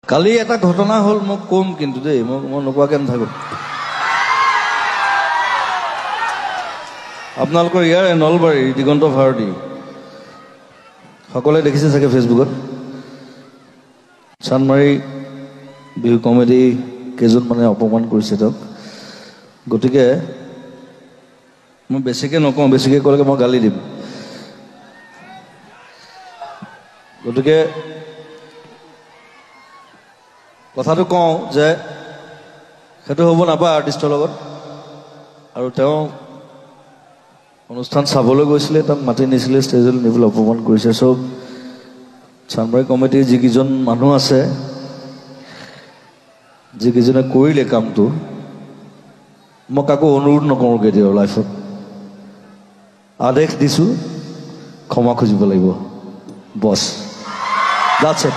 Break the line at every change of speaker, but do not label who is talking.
কালি এটা ঘটনা হল মই কম কিন্তু দেই মই নোকোৱাকে নাথাকো আপোনালোকৰ ইয়াৰ নলবাৰী দিগন্ত ভাৰতী সকলোৱে দেখিছে চাগে ফেচবুকত চানমাৰী বিহু কমেডি কেজন মানে অপমান কৰিছে তেওঁক গতিকে মই বেছিকে নকওঁ বেছিকে ক'লে মই গালি দিম গতিকে কথাটো কওঁ যে সেইটো হ'ব নাপায় আৰ্টিষ্টৰ লগত আৰু তেওঁ অনুষ্ঠান চাবলৈ গৈছিলে তাক মাতি নিছিলে ষ্টেজলৈ নিবলৈ অপমান কৰিছে চব চানমাৰী কমিটিৰ যিকেইজন মানুহ আছে যিকেইজনে কৰিলে কামটো মই কাকো অনুৰোধ নকৰোঁ কেতিয়াও লাইফত আদেশ দিছোঁ ক্ষমা খুজিব লাগিব বছ দ্যাটছ ইট